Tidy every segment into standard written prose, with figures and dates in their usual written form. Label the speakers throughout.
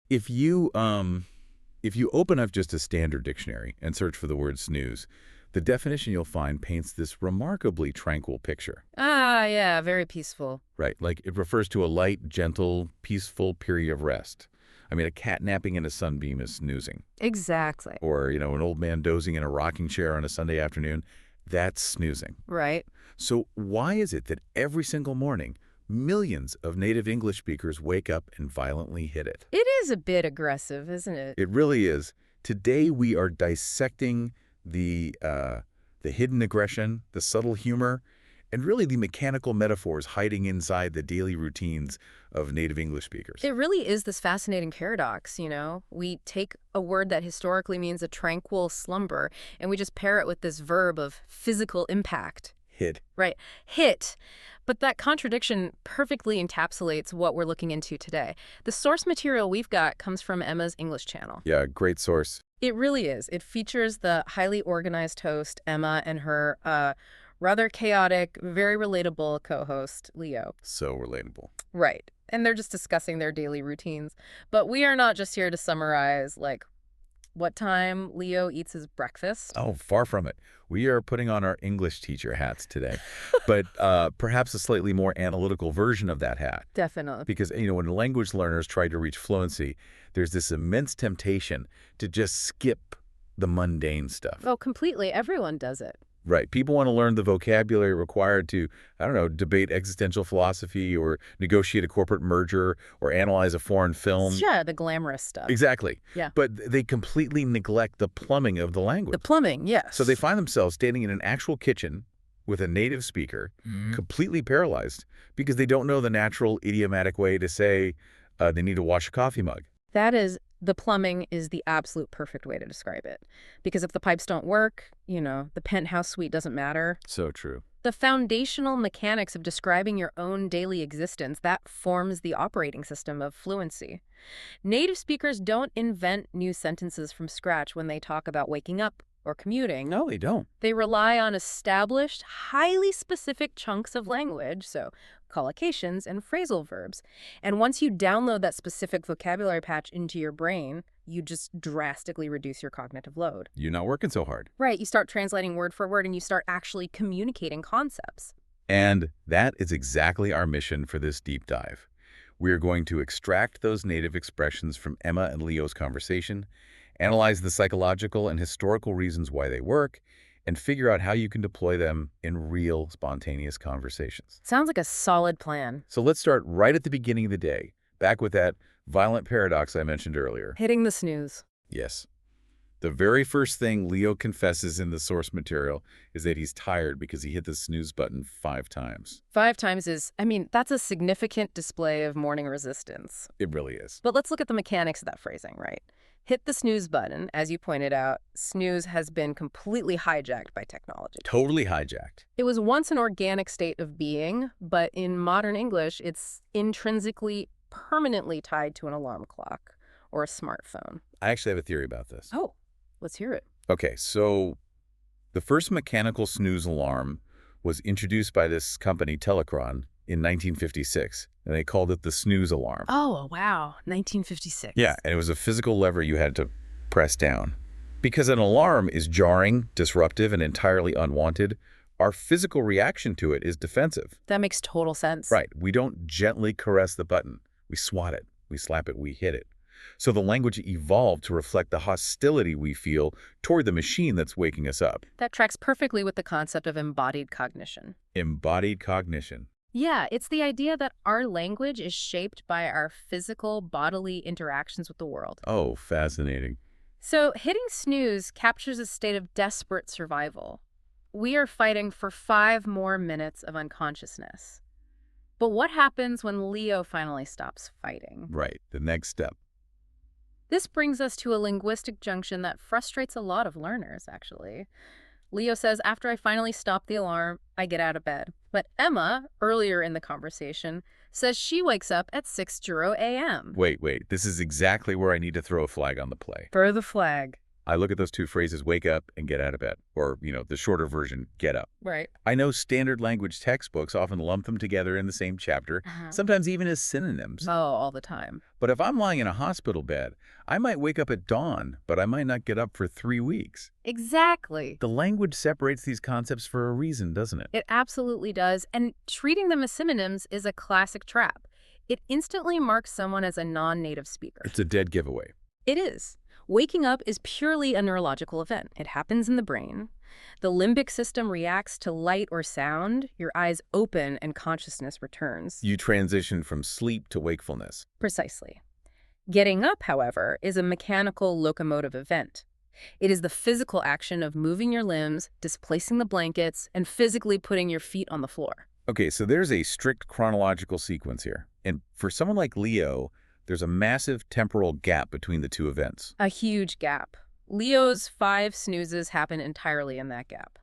Speaker 1: If you open up just a standard dictionary and search for the word snooze, the definition you'll find paints this remarkably tranquil picture.
Speaker 2: Ah, yeah, very peaceful.
Speaker 1: Right, like it refers to a light, gentle, peaceful period of rest. I mean, a cat napping in a sunbeam is snoozing.
Speaker 2: Exactly.
Speaker 1: Or, an old man dozing in a rocking chair on a Sunday afternoon, that's snoozing.
Speaker 2: Right.
Speaker 1: So why is it that every single morning, millions of native English speakers wake up and violently hit it?
Speaker 2: It is a bit aggressive, isn't it?
Speaker 1: It really is. Today we are dissecting the hidden aggression, the subtle humor, and really the mechanical metaphors hiding inside the daily routines of native English speakers.
Speaker 2: It really is this fascinating paradox, you know? We take a word that historically means a tranquil slumber, and we just pair it with this verb of physical impact.
Speaker 1: Hit.
Speaker 2: Right. Hit. But that contradiction perfectly encapsulates what we're looking into today. The source material we've got comes from Emma's English channel.
Speaker 1: Yeah, great source.
Speaker 2: It really is. It features the highly organized host, Emma, and her rather chaotic, very relatable co-host, Leo.
Speaker 1: So relatable.
Speaker 2: Right. And they're just discussing their daily routines. But we are not just here to summarize, like, what time Leo eats his breakfast.
Speaker 1: Oh, far from it. We are putting on our English teacher hats today, but perhaps a slightly more analytical version of that hat.
Speaker 2: Definitely.
Speaker 1: Because, when language learners try to reach fluency, there's this immense temptation to just skip the mundane stuff.
Speaker 2: Oh, completely. Everyone does it.
Speaker 1: Right. People want to learn the vocabulary required to, debate existential philosophy or negotiate a corporate merger or analyze a foreign film.
Speaker 2: Yeah, the glamorous stuff.
Speaker 1: Exactly.
Speaker 2: Yeah.
Speaker 1: But they completely neglect the plumbing of the language.
Speaker 2: The plumbing, yes.
Speaker 1: So they find themselves standing in an actual kitchen with a native speaker, completely paralyzed, because they don't know the natural idiomatic way to say they need to wash a coffee mug.
Speaker 2: The plumbing is the absolute perfect way to describe it. Because if the pipes don't work, the penthouse suite doesn't matter.
Speaker 1: So true.
Speaker 2: The foundational mechanics of describing your own daily existence, that forms the operating system of fluency. Native speakers don't invent new sentences from scratch when they talk about waking up or commuting.
Speaker 1: No, they don't.
Speaker 2: They rely on established, highly specific chunks of language, so collocations and phrasal verbs. And once you download that specific vocabulary patch into your brain, you just drastically reduce your cognitive load.
Speaker 1: You're not working so hard.
Speaker 2: Right. You start translating word for word and you start actually communicating concepts.
Speaker 1: And that is exactly our mission for this deep dive. We are going to extract those native expressions from Emma and Leo's conversation, analyze the psychological and historical reasons why they work, and figure out how you can deploy them in real, spontaneous conversations.
Speaker 2: Sounds like a solid plan.
Speaker 1: So let's start right at the beginning of the day, back with that violent paradox I mentioned earlier.
Speaker 2: Hitting the snooze.
Speaker 1: Yes. The very first thing Leo confesses in the source material is that he's tired because he hit the snooze button 5 times.
Speaker 2: 5 times that's a significant display of morning resistance.
Speaker 1: It really is.
Speaker 2: But let's look at the mechanics of that phrasing, right? Hit the snooze button. As you pointed out, snooze has been completely hijacked by technology.
Speaker 1: Totally hijacked.
Speaker 2: It was once an organic state of being, but in modern English, it's intrinsically, permanently tied to an alarm clock or a smartphone.
Speaker 1: I actually have a theory about this.
Speaker 2: Oh, let's hear it.
Speaker 1: Okay, so the first mechanical snooze alarm was introduced by this company, Telecron, in 1956, and they called it the snooze alarm.
Speaker 2: Oh, wow. 1956.
Speaker 1: Yeah, and it was a physical lever you had to press down. Because an alarm is jarring, disruptive, and entirely unwanted, our physical reaction to it is defensive.
Speaker 2: That makes total sense.
Speaker 1: Right. We don't gently caress the button. We swat it. We slap it. We hit it. So the language evolved to reflect the hostility we feel toward the machine that's waking us up.
Speaker 2: That tracks perfectly with the concept of embodied cognition.
Speaker 1: Embodied cognition.
Speaker 2: Yeah, it's the idea that our language is shaped by our physical, bodily interactions with the world.
Speaker 1: Oh, fascinating.
Speaker 2: So hitting snooze captures a state of desperate survival. We are fighting for 5 more minutes of unconsciousness. But what happens when Leo finally stops fighting?
Speaker 1: Right, the next step.
Speaker 2: This brings us to a linguistic junction that frustrates a lot of learners, actually. Leo says, after I finally stop the alarm, I get out of bed. But Emma, earlier in the conversation, says she wakes up at 6:00 a.m.
Speaker 1: Wait. This is exactly where I need to throw a flag on the play.
Speaker 2: Throw the flag.
Speaker 1: I look at those two phrases, wake up and get out of bed, or, the shorter version, get up.
Speaker 2: Right.
Speaker 1: I know standard language textbooks often lump them together in the same chapter,
Speaker 2: Uh-huh.
Speaker 1: sometimes even as synonyms.
Speaker 2: Oh, all the time.
Speaker 1: But if I'm lying in a hospital bed, I might wake up at dawn, but I might not get up for 3 weeks.
Speaker 2: Exactly.
Speaker 1: The language separates these concepts for a reason, doesn't it?
Speaker 2: It absolutely does. And treating them as synonyms is a classic trap. It instantly marks someone as a non-native speaker.
Speaker 1: It's a dead giveaway.
Speaker 2: It is. Waking up is purely a neurological event. It happens in the brain. The limbic system reacts to light or sound. Your eyes open and consciousness returns.
Speaker 1: You transition from sleep to wakefulness.
Speaker 2: Precisely. Getting up, however, is a mechanical locomotive event. It is the physical action of moving your limbs, displacing the blankets, and physically putting your feet on the floor.
Speaker 1: Okay, so there's a strict chronological sequence here. And for someone like Leo, there's a massive temporal gap between the two events.
Speaker 2: A huge gap. Leo's 5 snoozes happen entirely in that gap.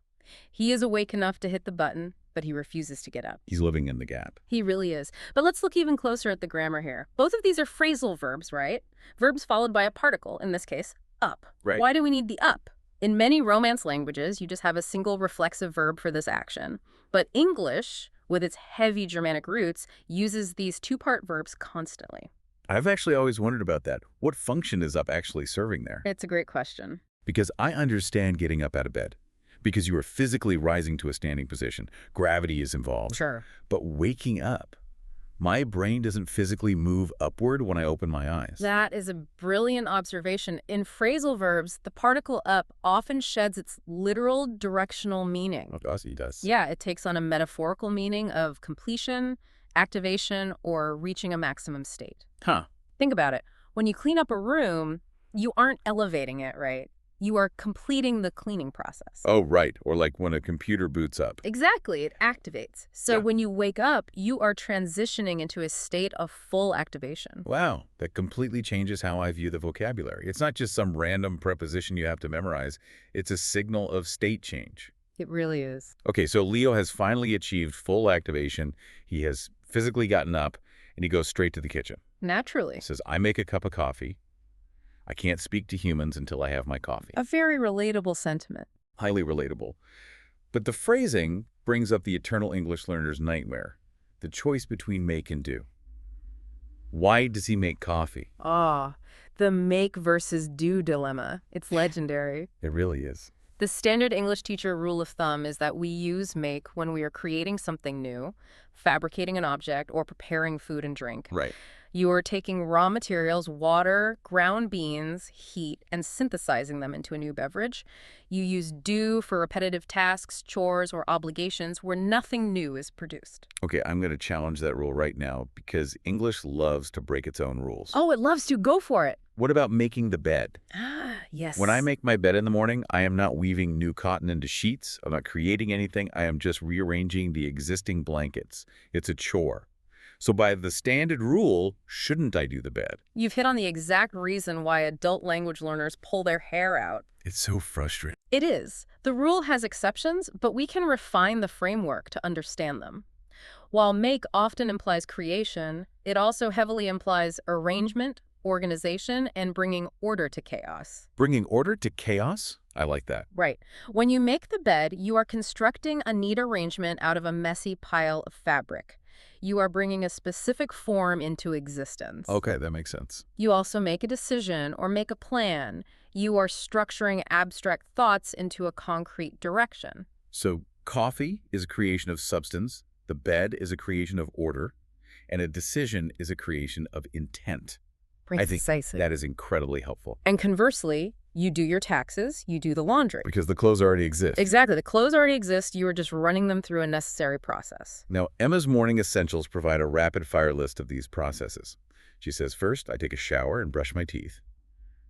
Speaker 2: He is awake enough to hit the button, but he refuses to get up.
Speaker 1: He's living in the gap.
Speaker 2: He really is. But let's look even closer at the grammar here. Both of these are phrasal verbs, right? Verbs followed by a particle, in this case, up.
Speaker 1: Right.
Speaker 2: Why do we need the up? In many Romance languages, you just have a single reflexive verb for this action. But English, with its heavy Germanic roots, uses these two-part verbs constantly.
Speaker 1: I've actually always wondered about that. What function is up actually serving there?
Speaker 2: It's a great question.
Speaker 1: Because I understand getting up out of bed. Because you are physically rising to a standing position. Gravity is involved.
Speaker 2: Sure.
Speaker 1: But waking up, my brain doesn't physically move upward when I open my eyes.
Speaker 2: That is a brilliant observation. In phrasal verbs, the particle up often sheds its literal directional meaning.
Speaker 1: Oh, gosh, he does.
Speaker 2: Yeah, it takes on a metaphorical meaning of completion, activation, or reaching a maximum state.
Speaker 1: Huh.
Speaker 2: Think about it. When you clean up a room, you aren't elevating it, right? You are completing the cleaning process.
Speaker 1: Oh, right. Or like when a computer boots up.
Speaker 2: Exactly. It activates. So
Speaker 1: Yeah.
Speaker 2: when you wake up, you are transitioning into a state of full activation.
Speaker 1: Wow, that completely changes how I view the vocabulary. It's not just some random preposition you have to memorize. It's a signal of state change.
Speaker 2: It really is.
Speaker 1: Okay, so Leo has finally achieved full activation. He has physically gotten up, and he goes straight to the kitchen.
Speaker 2: Naturally.
Speaker 1: He says, I make a cup of coffee. I can't speak to humans until I have my coffee.
Speaker 2: A very relatable sentiment.
Speaker 1: Highly relatable. But the phrasing brings up the eternal English learner's nightmare, the choice between make and do. Why does he make coffee?
Speaker 2: Ah, the make versus do dilemma. It's legendary.
Speaker 1: It really is.
Speaker 2: The standard English teacher rule of thumb is that we use make when we are creating something new, fabricating an object, or preparing food and drink.
Speaker 1: Right.
Speaker 2: You are taking raw materials, water, ground beans, heat, and synthesizing them into a new beverage. You use do for repetitive tasks, chores, or obligations where nothing new is produced.
Speaker 1: Okay, I'm going to challenge that rule right now because English loves to break its own rules.
Speaker 2: Oh, it loves to. Go for it.
Speaker 1: What about making the bed?
Speaker 2: Ah, yes.
Speaker 1: When I make my bed in the morning, I am not weaving new cotton into sheets. I'm not creating anything. I am just rearranging the existing blankets. It's a chore. So by the standard rule, shouldn't I do the bed?
Speaker 2: You've hit on the exact reason why adult language learners pull their hair out.
Speaker 1: It's so frustrating.
Speaker 2: It is. The rule has exceptions, but we can refine the framework to understand them. While make often implies creation, it also heavily implies arrangement, organization, and bringing order to chaos.
Speaker 1: Bringing order to chaos? I like that.
Speaker 2: Right. When you make the bed, you are constructing a neat arrangement out of a messy pile of fabric. You are bringing a specific form into existence.
Speaker 1: Okay, that makes sense.
Speaker 2: You also make a decision or make a plan. You are structuring abstract thoughts into a concrete direction.
Speaker 1: So coffee is a creation of substance, the bed is a creation of order, and a decision is a creation of intent. I think
Speaker 2: Precisely.
Speaker 1: that is incredibly helpful.
Speaker 2: And conversely, you do your taxes, you do the laundry.
Speaker 1: Because the clothes already exist.
Speaker 2: Exactly. The clothes already exist. You are just running them through a necessary process.
Speaker 1: Now, Emma's morning essentials provide a rapid-fire list of these processes. She says, first, I take a shower and brush my teeth.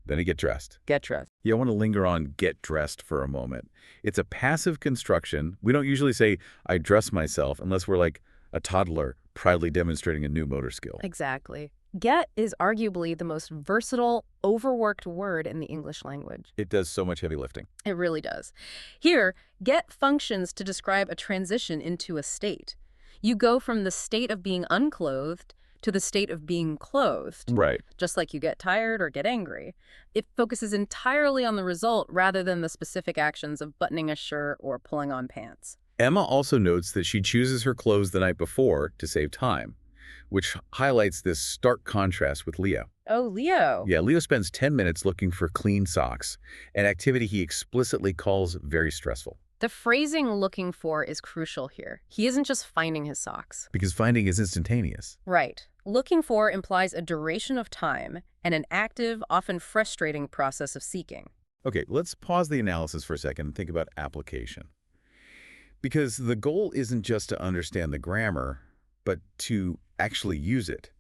Speaker 1: Then I get dressed.
Speaker 2: Get dressed.
Speaker 1: Yeah, I want to linger on get dressed for a moment. It's a passive construction. We don't usually say, I dress myself, unless we're like a toddler proudly demonstrating a new motor skill.
Speaker 2: Exactly. Get is arguably the most versatile, overworked word in the English language.
Speaker 1: It does so much heavy lifting.
Speaker 2: It really does. Here, get functions to describe a transition into a state. You go from the state of being unclothed to the state of being clothed,
Speaker 1: Right.
Speaker 2: just like you get tired or get angry. It focuses entirely on the result rather than the specific actions of buttoning a shirt or pulling on pants.
Speaker 1: Emma also notes that she chooses her clothes the night before to save time, which highlights this stark contrast with Leo.
Speaker 2: Oh, Leo.
Speaker 1: Yeah, Leo spends 10 minutes looking for clean socks, an activity he explicitly calls very stressful.
Speaker 2: The phrasing looking for is crucial here. He isn't just finding his socks.
Speaker 1: Because finding is instantaneous.
Speaker 2: Right. Looking for implies a duration of time and an active, often frustrating process of seeking.
Speaker 1: Okay, let's pause the analysis for a second and think about application. Because the goal isn't just to understand the grammar, but to actually use it.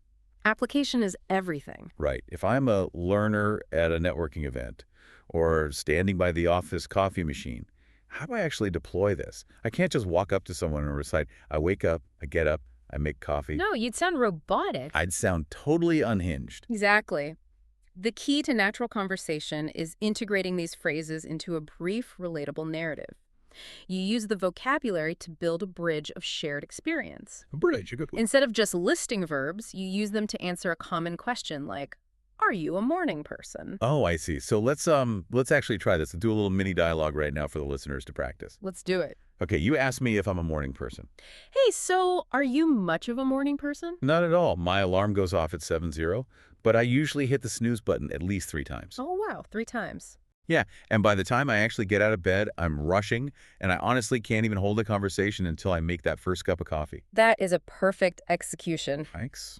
Speaker 2: Application is everything.
Speaker 1: Right. If I'm a learner at a networking event or standing by the office coffee machine, how do I actually deploy this? I can't just walk up to someone and recite, I wake up, I get up, I make coffee.
Speaker 2: No, you'd sound robotic.
Speaker 1: I'd sound totally unhinged.
Speaker 2: Exactly. The key to natural conversation is integrating these phrases into a brief, relatable narrative. You use the vocabulary to build a bridge of shared experience.
Speaker 1: A bridge, a good one.
Speaker 2: Instead of just listing verbs, you use them to answer a common question like, are you a morning person?
Speaker 1: Oh, I see. So let's actually try this. Let's do a little mini dialogue right now for the listeners to practice.
Speaker 2: Let's do it.
Speaker 1: Okay, you asked me if I'm a morning person.
Speaker 2: Hey, so are you much of a morning person?
Speaker 1: Not at all. My alarm goes off at 7:00, but I usually hit the snooze button at least 3 times.
Speaker 2: Oh, wow, 3 times.
Speaker 1: Yeah, and by the time I actually get out of bed, I'm rushing, and I honestly can't even hold a conversation until I make that first cup of coffee.
Speaker 2: That is a perfect execution.
Speaker 1: Thanks.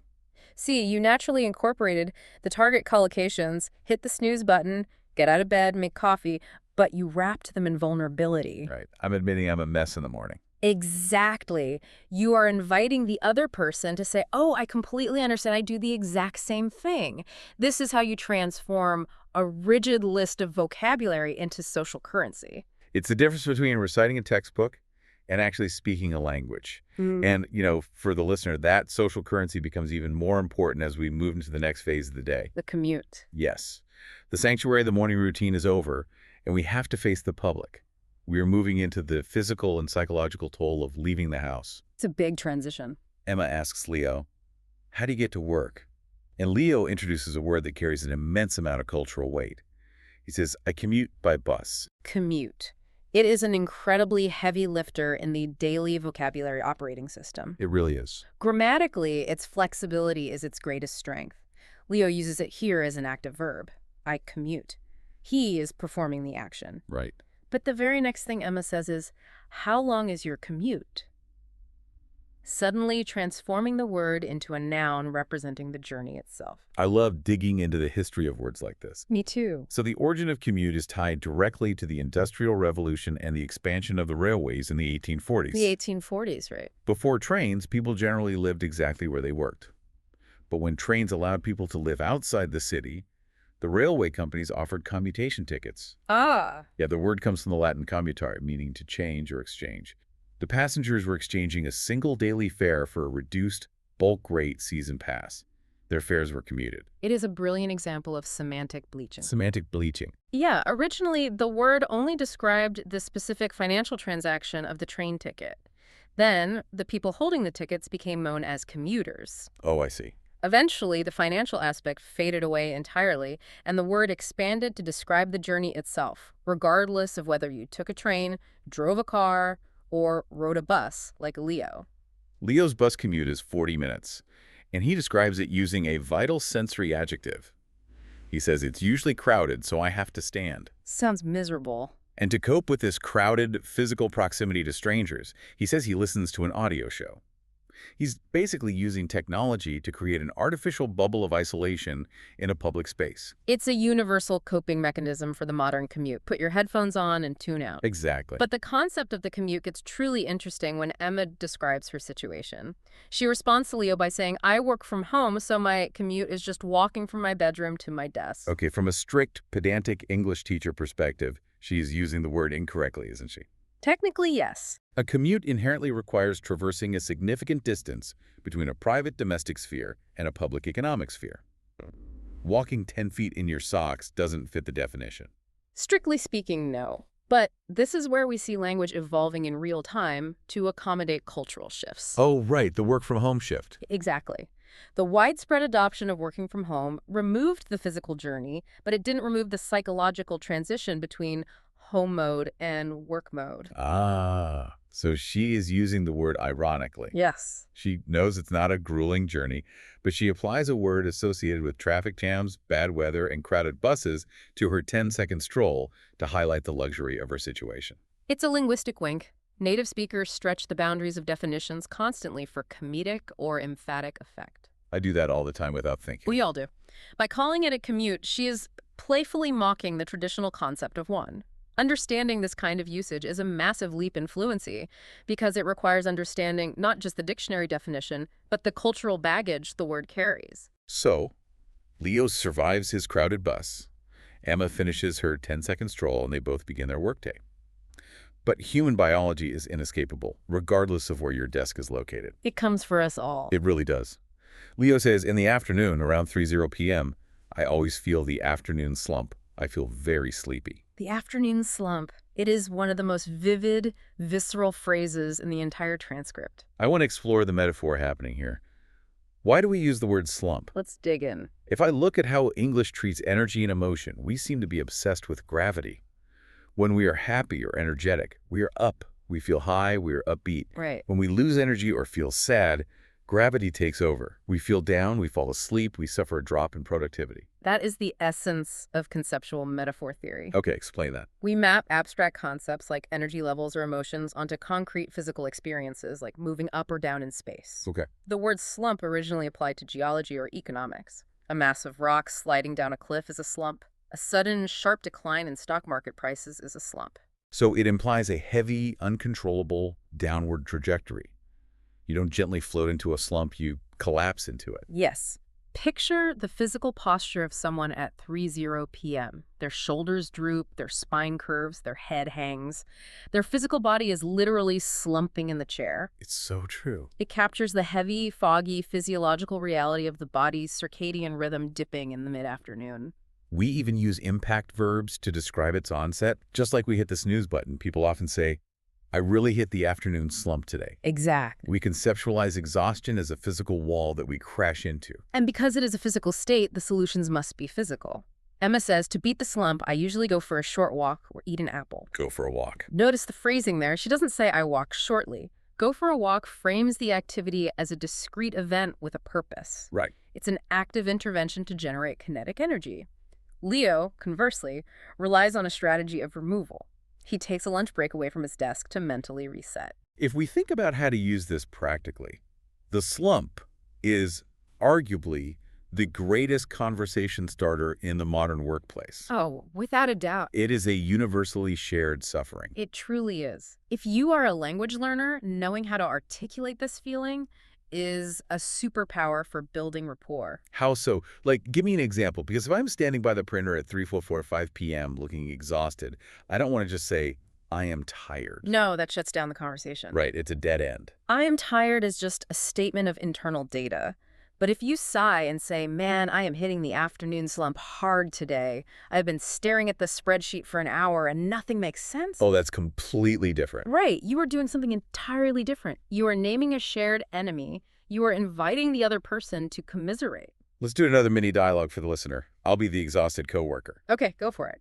Speaker 2: See, you naturally incorporated the target collocations, hit the snooze button, get out of bed, make coffee, but you wrapped them in vulnerability.
Speaker 1: Right. I'm admitting I'm a mess in the morning.
Speaker 2: Exactly. You are inviting the other person to say, oh, I completely understand. I do the exact same thing. This is how you transform a rigid list of vocabulary into social currency.
Speaker 1: It's the difference between reciting a textbook and actually speaking a language. And, for the listener, that social currency becomes even more important as we move into the next phase of the day.
Speaker 2: The commute.
Speaker 1: Yes. The sanctuary of the morning routine is over, and we have to face the public. We are moving into the physical and psychological toll of leaving the house.
Speaker 2: It's a big transition.
Speaker 1: Emma asks Leo, how do you get to work? And Leo introduces a word that carries an immense amount of cultural weight. He says, I commute by bus.
Speaker 2: Commute. It is an incredibly heavy lifter in the daily vocabulary operating system.
Speaker 1: It really is.
Speaker 2: Grammatically, its flexibility is its greatest strength. Leo uses it here as an active verb. I commute. He is performing the action.
Speaker 1: Right.
Speaker 2: But the very next thing Emma says is, how long is your commute? Suddenly transforming the word into a noun representing the journey itself.
Speaker 1: I love digging into the history of words like this.
Speaker 2: Me too.
Speaker 1: So the origin of commute is tied directly to the Industrial Revolution and the expansion of the railways in the 1840s.
Speaker 2: The 1840s, right?
Speaker 1: Before trains, people generally lived exactly where they worked. But when trains allowed people to live outside the city, the railway companies offered commutation tickets.
Speaker 2: Ah.
Speaker 1: Yeah, the word comes from the Latin commutare, meaning to change or exchange. The passengers were exchanging a single daily fare for a reduced bulk rate season pass. Their fares were commuted.
Speaker 2: It is a brilliant example of semantic bleaching.
Speaker 1: Semantic bleaching.
Speaker 2: Yeah, originally the word only described the specific financial transaction of the train ticket. Then the people holding the tickets became known as commuters.
Speaker 1: Oh, I see.
Speaker 2: Eventually, the financial aspect faded away entirely, and the word expanded to describe the journey itself, regardless of whether you took a train, drove a car, or rode a bus like Leo.
Speaker 1: Leo's bus commute is 40 minutes, and he describes it using a vital sensory adjective. He says it's usually crowded, so I have to stand.
Speaker 2: Sounds miserable.
Speaker 1: And to cope with this crowded physical proximity to strangers, he says he listens to an audio show. He's basically using technology to create an artificial bubble of isolation in a public space.
Speaker 2: It's a universal coping mechanism for the modern commute. Put your headphones on and tune out.
Speaker 1: Exactly.
Speaker 2: But the concept of the commute gets truly interesting when Emma describes her situation. She responds to Leo by saying, I work from home, so my commute is just walking from my bedroom to my desk.
Speaker 1: Okay, from a strict, pedantic English teacher perspective, she's using the word incorrectly, isn't she?
Speaker 2: Technically, yes.
Speaker 1: A commute inherently requires traversing a significant distance between a private domestic sphere and a public economic sphere. Walking 10 feet in your socks doesn't fit the definition.
Speaker 2: Strictly speaking, no. But this is where we see language evolving in real time to accommodate cultural shifts.
Speaker 1: Oh, right, the work from home shift.
Speaker 2: Exactly. The widespread adoption of working from home removed the physical journey, but it didn't remove the psychological transition between home mode and work mode.
Speaker 1: Ah, so she is using the word ironically.
Speaker 2: Yes.
Speaker 1: She knows it's not a grueling journey, but she applies a word associated with traffic jams, bad weather, and crowded buses to her 10-second stroll to highlight the luxury of her situation.
Speaker 2: It's a linguistic wink. Native speakers stretch the boundaries of definitions constantly for comedic or emphatic effect.
Speaker 1: I do that all the time without thinking.
Speaker 2: We all do. By calling it a commute, she is playfully mocking the traditional concept of one. Understanding this kind of usage is a massive leap in fluency because it requires understanding not just the dictionary definition, but the cultural baggage the word carries.
Speaker 1: So, Leo survives his crowded bus. Emma finishes her 10-second stroll, and they both begin their workday. But human biology is inescapable, regardless of where your desk is located.
Speaker 2: It comes for us all.
Speaker 1: It really does. Leo says, in the afternoon, around 3:00 p.m., I always feel the afternoon slump. I feel very sleepy.
Speaker 2: The afternoon slump. It is one of the most vivid, visceral phrases in the entire transcript.
Speaker 1: I want to explore the metaphor happening here. Why do we use the word slump?
Speaker 2: Let's dig in.
Speaker 1: If I look at how English treats energy and emotion, we seem to be obsessed with gravity. When we are happy or energetic, we are up. We feel high, we are upbeat.
Speaker 2: Right.
Speaker 1: When we lose energy or feel sad, gravity takes over. We feel down, we fall asleep, we suffer a drop in productivity.
Speaker 2: That is the essence of conceptual metaphor theory.
Speaker 1: Okay, explain that.
Speaker 2: We map abstract concepts like energy levels or emotions onto concrete physical experiences like moving up or down in space.
Speaker 1: Okay.
Speaker 2: The word slump originally applied to geology or economics. A mass of rock sliding down a cliff is a slump. A sudden, sharp decline in stock market prices is a slump.
Speaker 1: So it implies a heavy, uncontrollable downward trajectory. You don't gently float into a slump, you collapse into it.
Speaker 2: Yes. Picture the physical posture of someone at 3:00 p.m. Their shoulders droop, their spine curves, their head hangs. Their physical body is literally slumping in the chair.
Speaker 1: It's so true.
Speaker 2: It captures the heavy, foggy, physiological reality of the body's circadian rhythm dipping in the mid-afternoon.
Speaker 1: We even use impact verbs to describe its onset. Just like we hit the snooze button, people often say, I really hit the afternoon slump today.
Speaker 2: Exactly.
Speaker 1: We conceptualize exhaustion as a physical wall that we crash into.
Speaker 2: And because it is a physical state, the solutions must be physical. Emma says, to beat the slump, I usually go for a short walk or eat an apple.
Speaker 1: Go for a walk.
Speaker 2: Notice the phrasing there. She doesn't say I walk shortly. Go for a walk frames the activity as a discrete event with a purpose.
Speaker 1: Right.
Speaker 2: It's an active intervention to generate kinetic energy. Leo, conversely, relies on a strategy of removal. He takes a lunch break away from his desk to mentally reset.
Speaker 1: If we think about how to use this practically, the slump is arguably the greatest conversation starter in the modern workplace.
Speaker 2: Oh, without a doubt.
Speaker 1: It is a universally shared suffering.
Speaker 2: It truly is. If you are a language learner, knowing how to articulate this feeling is a superpower for building rapport.
Speaker 1: How so? Like, give me an example, because if I'm standing by the printer at 3:45 p.m. looking exhausted, I don't want to just say, I am tired.
Speaker 2: No, that shuts down the conversation.
Speaker 1: Right, it's a dead end.
Speaker 2: I am tired is just a statement of internal data. But if you sigh and say, man, I am hitting the afternoon slump hard today. I've been staring at the spreadsheet for an hour and nothing makes sense.
Speaker 1: Oh, that's completely different.
Speaker 2: Right. You are doing something entirely different. You are naming a shared enemy. You are inviting the other person to commiserate.
Speaker 1: Let's do another mini dialogue for the listener. I'll be the exhausted coworker.
Speaker 2: Okay, go for it.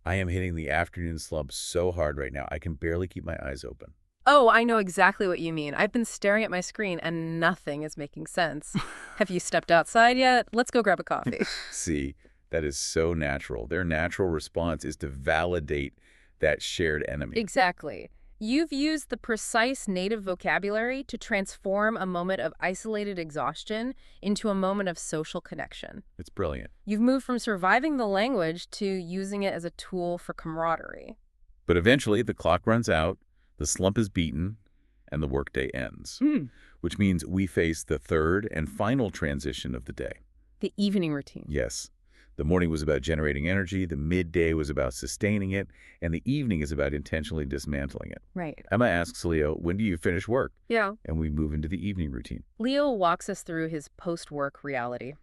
Speaker 1: I am hitting the afternoon slump so hard right now, I can barely keep my eyes open.
Speaker 2: Oh, I know exactly what you mean. I've been staring at my screen and nothing is making sense. Have you stepped outside yet? Let's go grab a coffee.
Speaker 1: See, that is so natural. Their natural response is to validate that shared enemy.
Speaker 2: Exactly. You've used the precise native vocabulary to transform a moment of isolated exhaustion into a moment of social connection.
Speaker 1: It's brilliant.
Speaker 2: You've moved from surviving the language to using it as a tool for camaraderie.
Speaker 1: But eventually, the clock runs out, the slump is beaten, and the workday ends. Which means we face the third and final transition of the day.
Speaker 2: The evening routine.
Speaker 1: Yes. The morning was about generating energy, the midday was about sustaining it, and the evening is about intentionally dismantling it.
Speaker 2: Right.
Speaker 1: Emma asks Leo, when do you finish work?
Speaker 2: Yeah.
Speaker 1: And we move into the evening routine.
Speaker 2: Leo walks us through his post-work reality.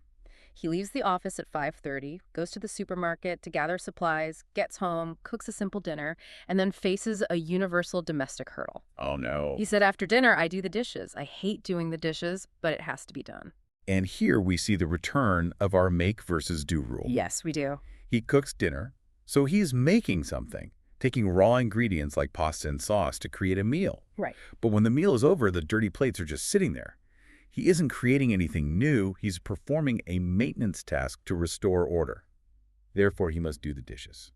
Speaker 2: He leaves the office at 5:30, goes to the supermarket to gather supplies, gets home, cooks a simple dinner, and then faces a universal domestic hurdle.
Speaker 1: Oh, no.
Speaker 2: He said, after dinner, I do the dishes. I hate doing the dishes, but it has to be done.
Speaker 1: And here we see the return of our make versus do rule.
Speaker 2: Yes, we do.
Speaker 1: He cooks dinner, so he's making something, taking raw ingredients like pasta and sauce to create a meal.
Speaker 2: Right.
Speaker 1: But when the meal is over, the dirty plates are just sitting there. He isn't creating anything new, he's performing a maintenance task to restore order. Therefore, he must do the dishes.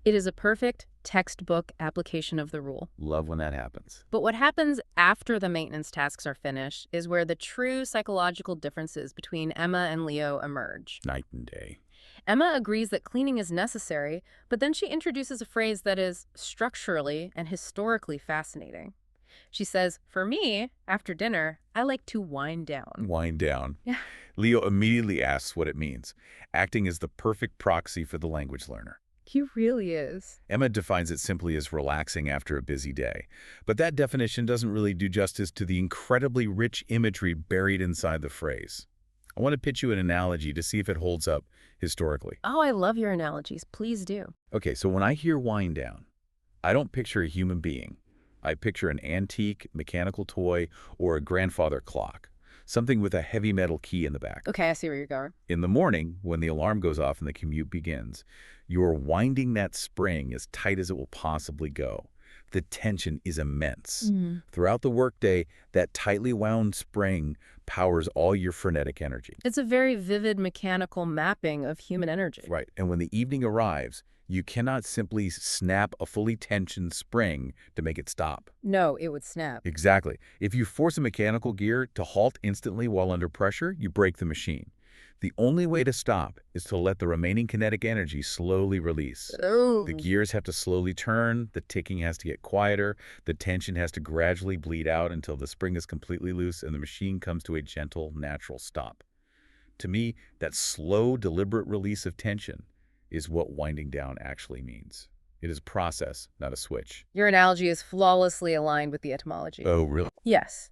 Speaker 2: It is a perfect textbook application of the rule.
Speaker 1: Love when that happens.
Speaker 2: But what happens after the maintenance tasks are finished is where the true psychological differences between Emma and Leo emerge.
Speaker 1: Night and day.
Speaker 2: Emma agrees that cleaning is necessary, but then she introduces a phrase that is structurally and historically fascinating. She says, "For me, after dinner, I like to wind down."
Speaker 1: Wind down.
Speaker 2: Yeah.
Speaker 1: Leo immediately asks what it means, acting as the perfect proxy for the language learner.
Speaker 2: He really is.
Speaker 1: Emma defines it simply as relaxing after a busy day, but that definition doesn't really do justice to the incredibly rich imagery buried inside the phrase. I want to pitch you an analogy to see if it holds up historically.
Speaker 2: Oh, I love your analogies. Please do.
Speaker 1: Okay, so when I hear wind down, I don't picture a human being. I picture an antique mechanical toy or a grandfather clock, something with a heavy metal key in the back.
Speaker 2: Okay, I see where you're going.
Speaker 1: In the morning, when the alarm goes off and the commute begins, you're winding that spring as tight as it will possibly go. The tension is immense. Throughout the workday, that tightly wound spring powers all your frenetic energy.
Speaker 2: It's a very vivid mechanical mapping of human energy.
Speaker 1: Right, and when the evening arrives, you cannot simply snap a fully tensioned spring to make it stop.
Speaker 2: No, it would snap.
Speaker 1: Exactly. If you force a mechanical gear to halt instantly while under pressure, you break the machine. The only way to stop is to let the remaining kinetic energy slowly release.
Speaker 2: Oh.
Speaker 1: The gears have to slowly turn, the ticking has to get quieter, the tension has to gradually bleed out until the spring is completely loose and the machine comes to a gentle, natural stop. To me, that slow, deliberate release of tension is what winding down actually means. It is a process, not a switch.
Speaker 2: Your analogy is flawlessly aligned with the etymology.
Speaker 1: Oh, really?
Speaker 2: Yes.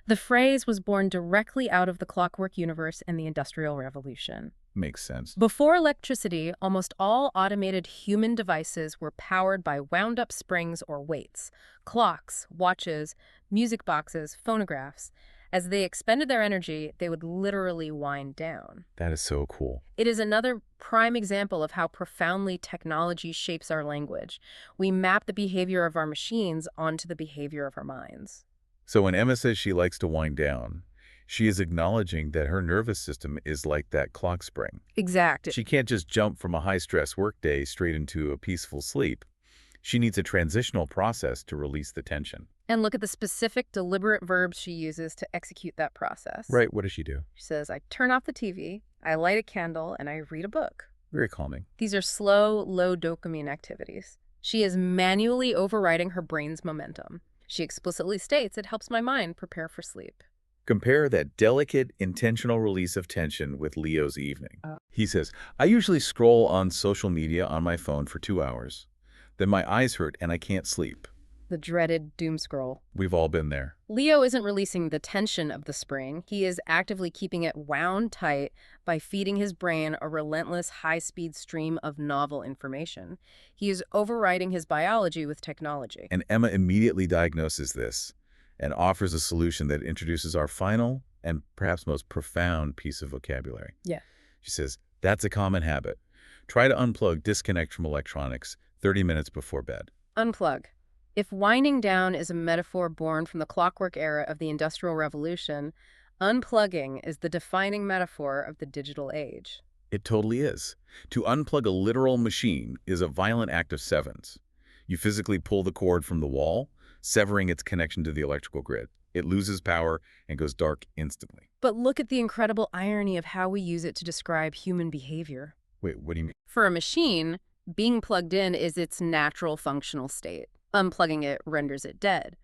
Speaker 2: The phrase was born directly out of the clockwork universe and the Industrial Revolution.
Speaker 1: Makes sense.
Speaker 2: Before electricity, almost all automated human devices were powered by wound-up springs or weights. Clocks, watches, music boxes, phonographs. As they expended their energy, they would literally wind down.
Speaker 1: That is so cool.
Speaker 2: It is another prime example of how profoundly technology shapes our language. We map the behavior of our machines onto the behavior of our minds.
Speaker 1: So when Emma says she likes to wind down, she is acknowledging that her nervous system is like that clock spring.
Speaker 2: Exact.
Speaker 1: She can't just jump from a high-stress workday straight into a peaceful sleep. She needs a transitional process to release the tension.
Speaker 2: And look at the specific, deliberate verbs she uses to execute that process.
Speaker 1: Right, what does she do?
Speaker 2: She says, I turn off the TV, I light a candle, and I read a book.
Speaker 1: Very calming.
Speaker 2: These are slow, low dopamine activities. She is manually overriding her brain's momentum. She explicitly states it helps my mind prepare for sleep.
Speaker 1: Compare that delicate, intentional release of tension with Leo's evening. He says, I usually scroll on social media on my phone for 2 hours. Then my eyes hurt and I can't sleep.
Speaker 2: The dreaded doom scroll.
Speaker 1: We've all been there.
Speaker 2: Leo isn't releasing the tension of the spring. He is actively keeping it wound tight by feeding his brain a relentless, high-speed stream of novel information. He is overriding his biology with technology.
Speaker 1: And Emma immediately diagnoses this and offers a solution that introduces our final and perhaps most profound piece of vocabulary.
Speaker 2: Yeah.
Speaker 1: She says, that's a common habit. Try to unplug, disconnect from electronics 30 minutes before bed.
Speaker 2: Unplug. If winding down is a metaphor born from the clockwork era of the Industrial Revolution, unplugging is the defining metaphor of the digital age.
Speaker 1: It totally is. To unplug a literal machine is a violent act of severance. You physically pull the cord from the wall, severing its connection to the electrical grid. It loses power and goes dark instantly.
Speaker 2: But look at the incredible irony of how we use it to describe human behavior.
Speaker 1: Wait, what do you mean?
Speaker 2: For a machine, being plugged in is its natural functional state. Unplugging it renders it dead.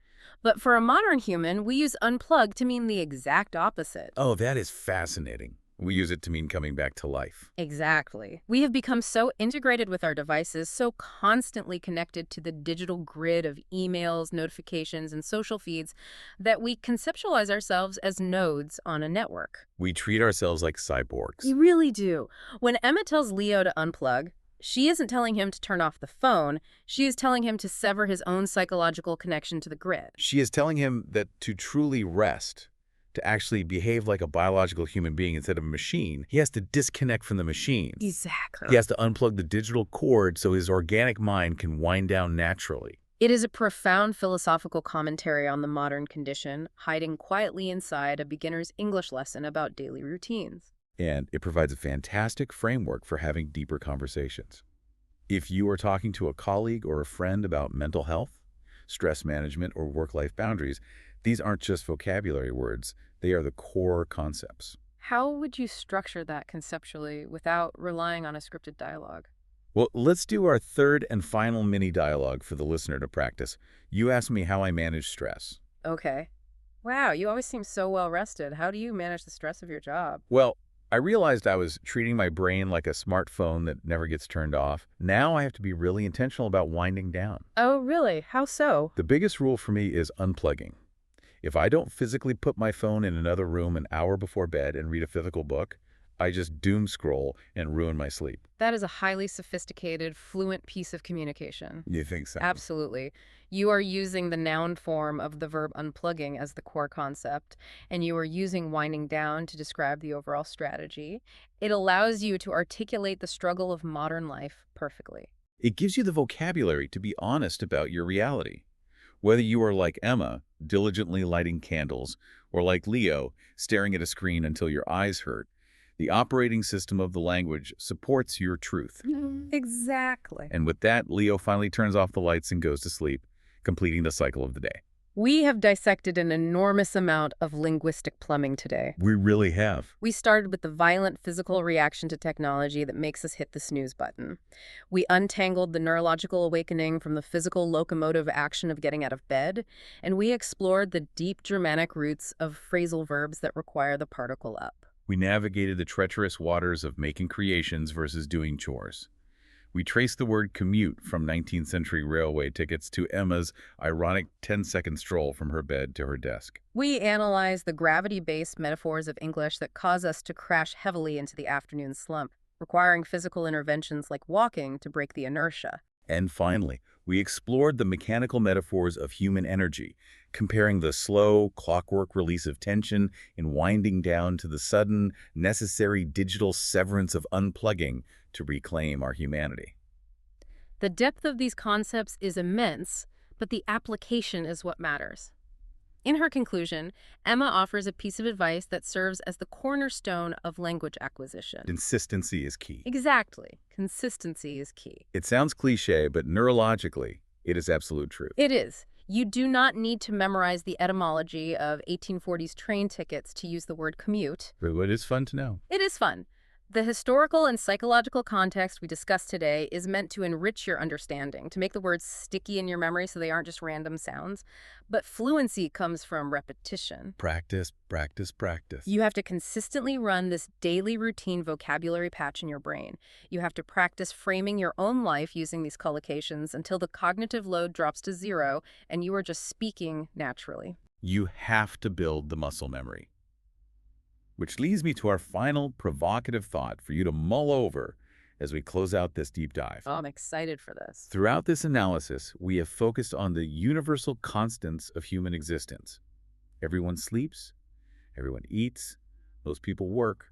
Speaker 2: But for a modern human, we use unplug to mean the exact opposite.
Speaker 1: Oh, that is fascinating. We use it to mean coming back to life.
Speaker 2: Exactly. We have become so integrated with our devices, so constantly connected to the digital grid of emails, notifications, and social feeds, that we conceptualize ourselves as nodes on a network.
Speaker 1: We treat ourselves like cyborgs.
Speaker 2: We really do. When Emma tells Leo to unplug, she isn't telling him to turn off the phone. She is telling him to sever his own psychological connection to the grid.
Speaker 1: She is telling him that to truly rest, to actually behave like a biological human being instead of a machine, he has to disconnect from the machine.
Speaker 2: Exactly.
Speaker 1: He has to unplug the digital cord so his organic mind can wind down naturally.
Speaker 2: It is a profound philosophical commentary on the modern condition, hiding quietly inside a beginner's English lesson about daily routines.
Speaker 1: And it provides a fantastic framework for having deeper conversations. If you are talking to a colleague or a friend about mental health, stress management, or work-life boundaries, these aren't just vocabulary words, they are the core concepts.
Speaker 2: How would you structure that conceptually without relying on a scripted dialogue?
Speaker 1: Well, let's do our third and final mini dialogue for the listener to practice. You ask me how I manage stress.
Speaker 2: Okay. Wow, you always seem so well rested. How do you manage the stress of your job?
Speaker 1: Well, I realized I was treating my brain like a smartphone that never gets turned off. Now I have to be really intentional about winding down.
Speaker 2: Oh, really? How so?
Speaker 1: The biggest rule for me is unplugging. If I don't physically put my phone in another room an hour before bed and read a physical book, I just doom scroll and ruin my sleep.
Speaker 2: That is a highly sophisticated, fluent piece of communication.
Speaker 1: You think so?
Speaker 2: Absolutely. You are using the noun form of the verb unplugging as the core concept, and you are using winding down to describe the overall strategy. It allows you to articulate the struggle of modern life perfectly.
Speaker 1: It gives you the vocabulary to be honest about your reality. Whether you are like Emma, diligently lighting candles, or like Leo, staring at a screen until your eyes hurt, the operating system of the language supports your truth.
Speaker 2: Exactly.
Speaker 1: And with that, Leo finally turns off the lights and goes to sleep, completing the cycle of the day.
Speaker 2: We have dissected an enormous amount of linguistic plumbing today.
Speaker 1: We really have.
Speaker 2: We started with the violent physical reaction to technology that makes us hit the snooze button. We untangled the neurological awakening from the physical locomotive action of getting out of bed, and we explored the deep Germanic roots of phrasal verbs that require the particle up.
Speaker 1: We navigated the treacherous waters of making creations versus doing chores. We traced the word commute from 19th century railway tickets to Emma's ironic 10-second stroll from her bed to her desk.
Speaker 2: We analyzed the gravity-based metaphors of English that cause us to crash heavily into the afternoon slump, requiring physical interventions like walking to break the inertia.
Speaker 1: And finally, we explored the mechanical metaphors of human energy, comparing the slow, clockwork release of tension in winding down to the sudden, necessary digital severance of unplugging to reclaim our humanity.
Speaker 2: The depth of these concepts is immense, but the application is what matters. In her conclusion, Emma offers a piece of advice that serves as the cornerstone of language acquisition.
Speaker 1: Consistency is key.
Speaker 2: Exactly. Consistency is key.
Speaker 1: It sounds cliche, but neurologically, it is absolute truth.
Speaker 2: It is. You do not need to memorize the etymology of 1840s train tickets to use the word commute.
Speaker 1: But it is fun to know.
Speaker 2: It is fun. The historical and psychological context we discussed today is meant to enrich your understanding, to make the words sticky in your memory so they aren't just random sounds. But fluency comes from repetition.
Speaker 1: Practice, practice, practice.
Speaker 2: You have to consistently run this daily routine vocabulary patch in your brain. You have to practice framing your own life using these collocations until the cognitive load drops to zero and you are just speaking naturally.
Speaker 1: You have to build the muscle memory. Which leads me to our final provocative thought for you to mull over as we close out this deep dive.
Speaker 2: Oh, I'm excited for this.
Speaker 1: Throughout this analysis, we have focused on the universal constants of human existence. Everyone sleeps, everyone eats, most people work.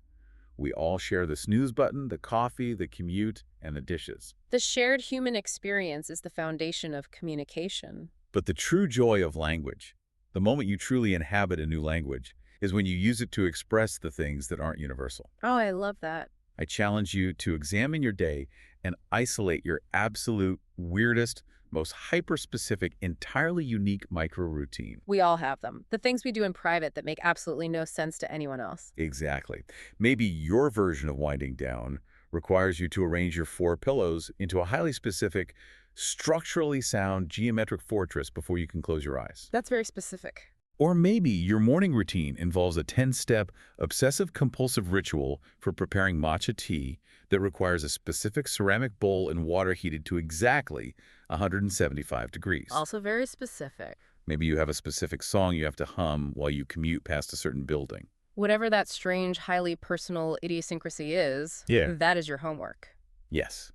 Speaker 1: We all share the snooze button, the coffee, the commute, and the dishes.
Speaker 2: The shared human experience is the foundation of communication.
Speaker 1: But the true joy of language, the moment you truly inhabit a new language, is when you use it to express the things that aren't universal.
Speaker 2: Oh, I love that.
Speaker 1: I challenge you to examine your day and isolate your absolute weirdest, most hyper-specific, entirely unique micro-routine.
Speaker 2: We all have them. The things we do in private that make absolutely no sense to anyone else.
Speaker 1: Exactly. Maybe your version of winding down requires you to arrange your 4 pillows into a highly specific, structurally sound geometric fortress before you can close your eyes.
Speaker 2: That's very specific.
Speaker 1: Or maybe your morning routine involves a 10-step, obsessive-compulsive ritual for preparing matcha tea that requires a specific ceramic bowl and water heated to exactly 175 degrees.
Speaker 2: Also very specific.
Speaker 1: Maybe you have a specific song you have to hum while you commute past a certain building.
Speaker 2: Whatever that strange, highly personal idiosyncrasy is, that is your homework.
Speaker 1: Yes.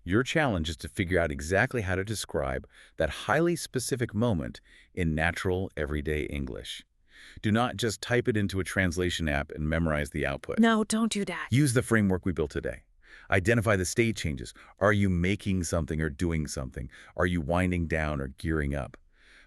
Speaker 1: Your challenge is to figure out exactly how to describe that highly specific moment in natural, everyday English. Do not just type it into a translation app and memorize the output.
Speaker 2: No, don't do that.
Speaker 1: Use the framework we built today. Identify the state changes. Are you making something or doing something? Are you winding down or gearing up?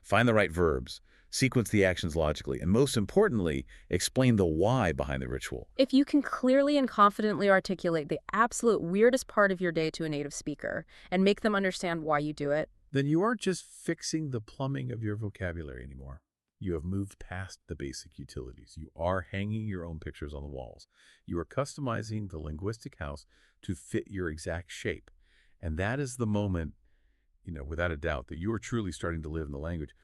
Speaker 1: Find the right verbs, sequence the actions logically, and most importantly, explain the why behind the ritual.
Speaker 2: If you can clearly and confidently articulate the absolute weirdest part of your day to a native speaker and make them understand why you do it,
Speaker 3: Then you aren't just fixing the plumbing of your vocabulary anymore. You have moved past the basic utilities. You are hanging your own pictures on the walls. You are customizing the linguistic house to fit your exact shape. And that is the moment, without a doubt, that you are truly starting to live in the language.